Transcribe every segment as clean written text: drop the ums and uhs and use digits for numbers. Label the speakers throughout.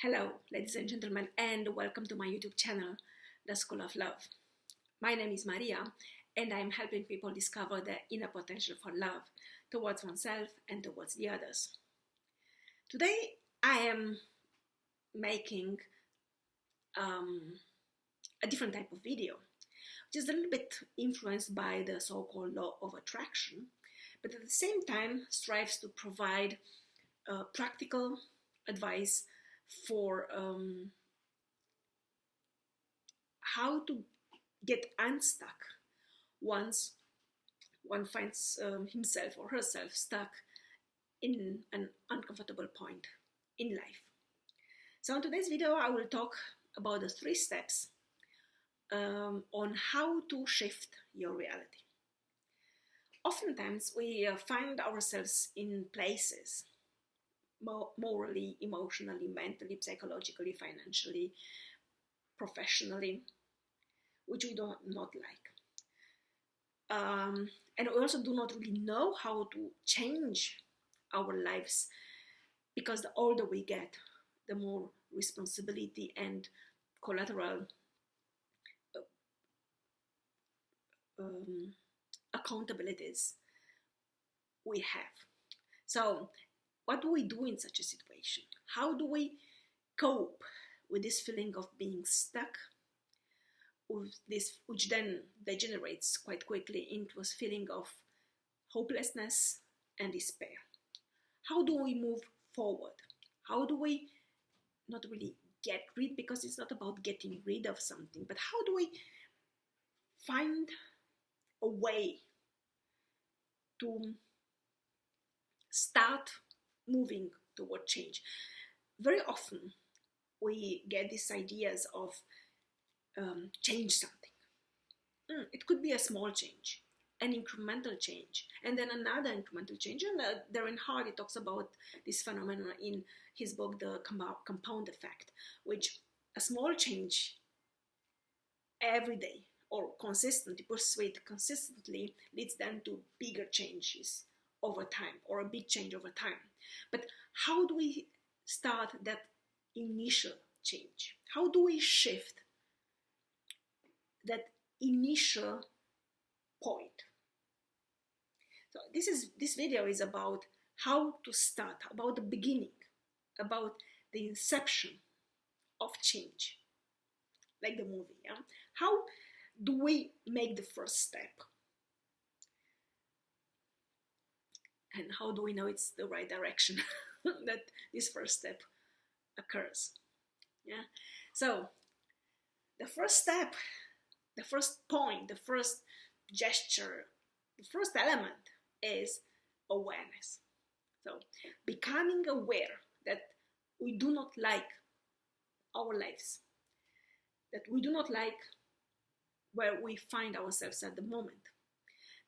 Speaker 1: Hello, ladies and gentlemen, and welcome to my YouTube channel, The School of Love. My name is Maria, and I'm helping people discover their inner potential for love towards oneself and towards the others. Today, I am making a different type of video, which is a little bit influenced by the so-called law of attraction, but at the same time strives to provide practical advice for how to get unstuck once one finds himself or herself stuck in an uncomfortable point in life. So in today's video, I will talk about the 3 steps on how to shift your reality. Oftentimes, we find ourselves in places morally, emotionally, mentally, psychologically, financially, professionally, which we do not like. And we also do not really know how to change our lives, because the older we get, the more responsibility and collateral accountabilities we have. So what do we do in such a situation? How do we cope with this feeling of being stuck, with this, which then degenerates quite quickly into a feeling of hopelessness and despair? How do we move forward? How do we not really get rid, because it's not about getting rid of something, but how do we find a way to start moving toward change? Very often we get these ideas of change something. It could be a small change, an incremental change, and then another incremental change. And Darren Hardy talks about this phenomenon in his book, The Compound Effect, which a small change every day or consistently pursued consistently leads then to bigger changes over time, or a big change over time. But how do we start that initial change? How do we shift that initial point? So this video is about how to start, about the beginning, about the inception of change, like the movie. Yeah? How do we make the first step? And how do we know it's the right direction that this first step occurs? Yeah. So the first step, the first point, the first gesture, the first element is awareness. So becoming aware that we do not like our lives, that we do not like where we find ourselves at the moment,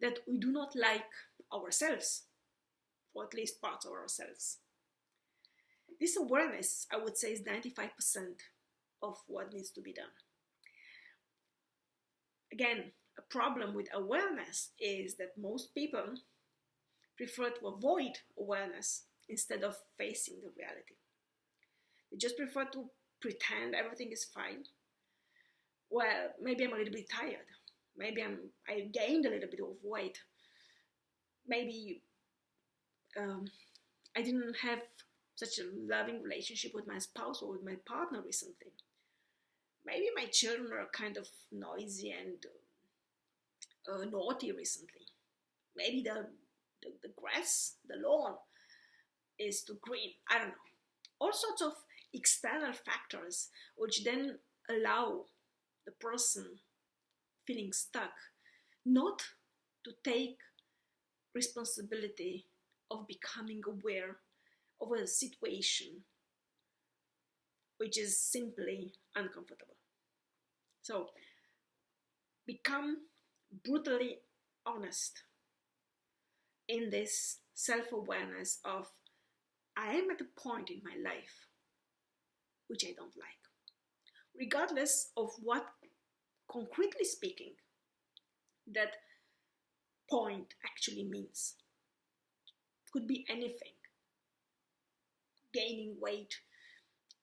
Speaker 1: that we do not like ourselves, or at least parts of ourselves. This awareness, I would say, is 95% of what needs to be done. Again, a problem with awareness is that most people prefer to avoid awareness instead of facing the reality. They just prefer to pretend everything is fine. Well, maybe I'm a little bit tired. Maybe I gained a little bit of weight. Maybe I didn't have such a loving relationship with my spouse or with my partner recently. Maybe my children are kind of noisy and naughty recently. Maybe the grass, the lawn is too green. I don't know. All sorts of external factors which then allow the person feeling stuck not to take responsibility of becoming aware of a situation which is simply uncomfortable. So become brutally honest in this self-awareness of, I am at a point in my life which I don't like, regardless of what, concretely speaking, that point actually means. It could be anything: gaining weight,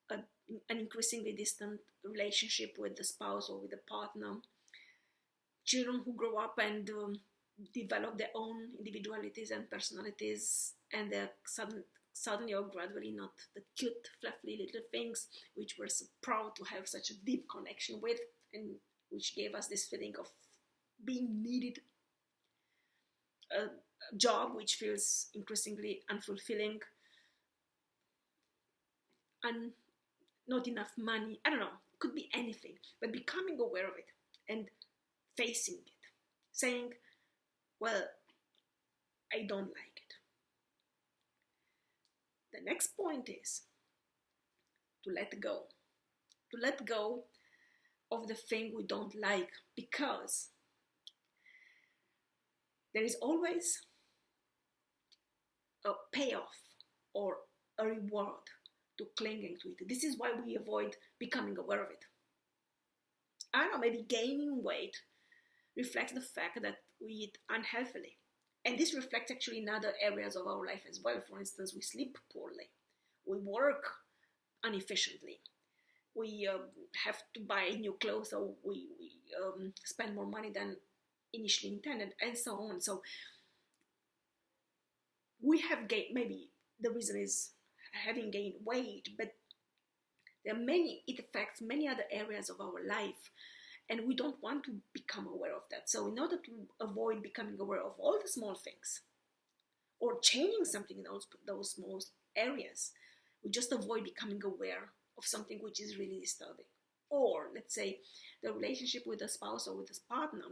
Speaker 1: a, an increasingly distant relationship with the spouse or with the partner, children who grow up and develop their own individualities and personalities, and they're suddenly or gradually not the cute, fluffy little things which we're so proud to have such a deep connection with, and which gave us this feeling of being needed. A job which feels increasingly unfulfilling, and not enough money. I don't know, it could be anything, but becoming aware of it and facing it, saying, well, I don't like it. The next point is to let go. To let go of the thing we don't like, because there is always a payoff or a reward to clinging to it. This is why we avoid becoming aware of it. I don't know, maybe gaining weight reflects the fact that we eat unhealthily. And this reflects actually in other areas of our life as well. For instance, we sleep poorly, we work inefficiently, we have to buy new clothes, so we spend more money than initially intended, and so on. So we have gained, maybe the reason is having gained weight, but there are many, it affects many other areas of our life, and we don't want to become aware of that. So in order to avoid becoming aware of all the small things or changing something in those small areas, we just avoid becoming aware of something which is really disturbing. Or let's say the relationship with a spouse or with a partner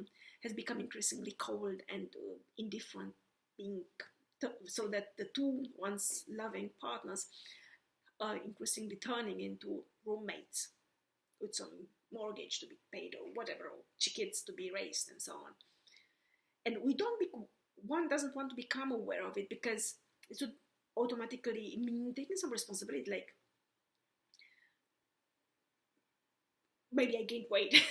Speaker 1: has become increasingly cold and indifferent, so that the two once loving partners are increasingly turning into roommates with some mortgage to be paid or whatever, or kids to be raised and so on. And one doesn't want to become aware of it, because it would automatically mean taking some responsibility, like maybe I gained weight,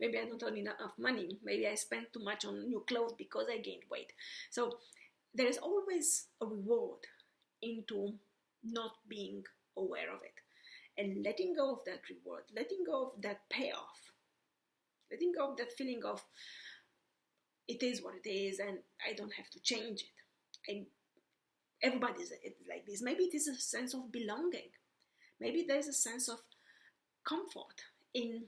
Speaker 1: maybe I don't earn enough money, maybe I spent too much on new clothes because I gained weight. So there is always a reward into not being aware of it, and letting go of that reward, letting go of that payoff, letting go of that feeling of it is what it is and I don't have to change it. And everybody's like this. Maybe it is a sense of belonging. Maybe there's a sense of comfort in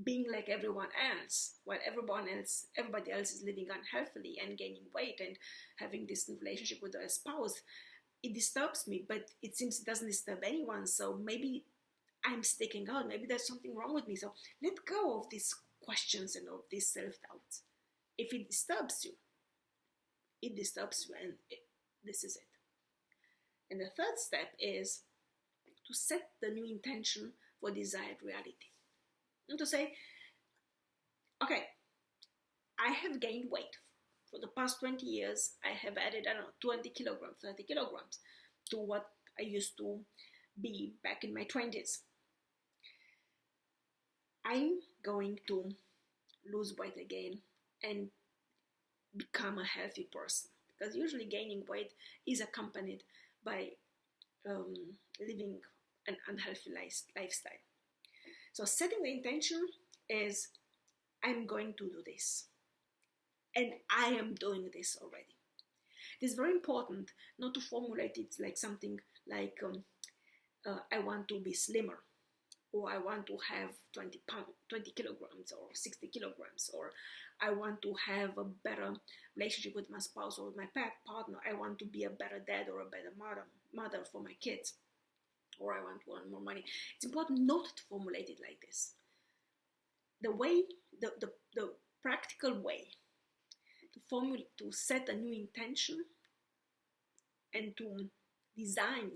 Speaker 1: being like everyone else, while everybody else is living unhealthily and gaining weight and having this relationship with their spouse. It disturbs me, but it seems it doesn't disturb anyone. So maybe I'm sticking out. Maybe there's something wrong with me. So let go of these questions and of these self-doubts. If it disturbs you, it disturbs you, and this is it. And the third step is to set the new intention for desired reality. And to say, okay, I have gained weight. For the past 20 years, I have added, 20 kilograms, 30 kilograms to what I used to be back in my 20s. I'm going to lose weight again and become a healthy person. Because usually gaining weight is accompanied by living an unhealthy lifestyle. So setting the intention is, I'm going to do this. And I am doing this already. It is very important not to formulate it like something like, I want to be slimmer, or I want to have 20 kilograms or 60 kilograms, or I want to have a better relationship with my spouse or with my partner. I want to be a better dad or a better mother for my kids, or I want to earn more money. It's important not to formulate it like this. The way, the practical way to set a new intention and to design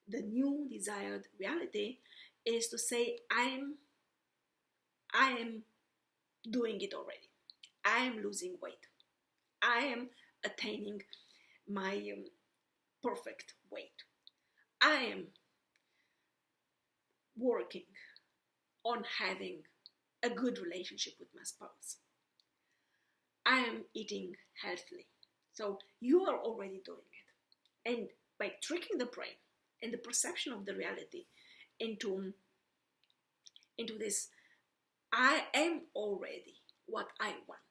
Speaker 1: the new desired reality is to say, I am doing it already. I am losing weight. I am attaining my perfect weight. I am working on having a good relationship with my spouse. I am eating healthily. So you are already doing it. And by tricking the brain and the perception of the reality, into this, I am already what I want.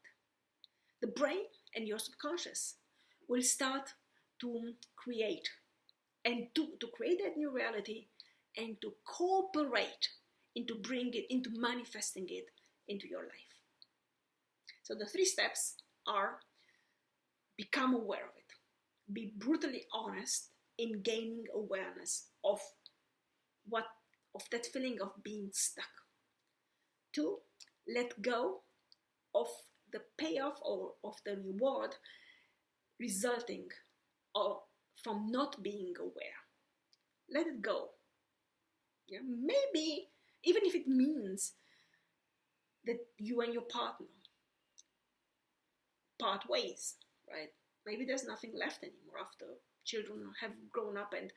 Speaker 1: The brain and your subconscious will start to create and to create that new reality and to cooperate into bring it, into manifesting it into your life. So the 3 steps are: become aware of it, be brutally honest in gaining awareness of that feeling of being stuck. 2, let go of the payoff or of the reward resulting from not being aware. Let it go. Yeah? Maybe even if it means that you and your partner part ways, right? Maybe there's nothing left anymore after children have grown up and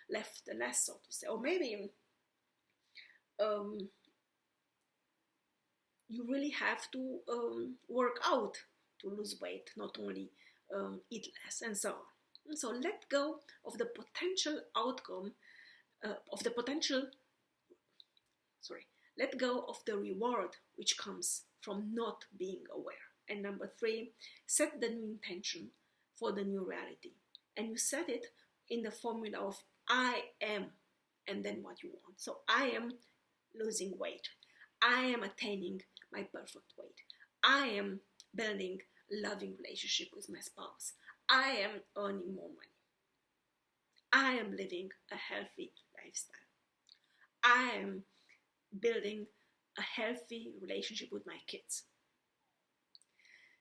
Speaker 1: left the nest, so to say. Or maybe you really have to work out to lose weight, not only eat less, and so on. And so let go of the potential outcome let go of the reward which comes from not being aware. And number 3, set the new intention for the new reality. And you set it in the formula of I am, and then what you want. So I am losing weight. I am attaining my perfect weight. I am building a loving relationship with my spouse. I am earning more money. I am living a healthy lifestyle. I am building a healthy relationship with my kids.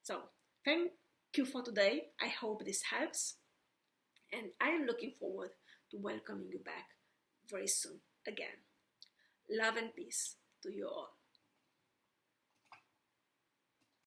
Speaker 1: So, thank you for today. I hope this helps. And I am looking forward to welcoming you back very soon again. Love and peace to you all.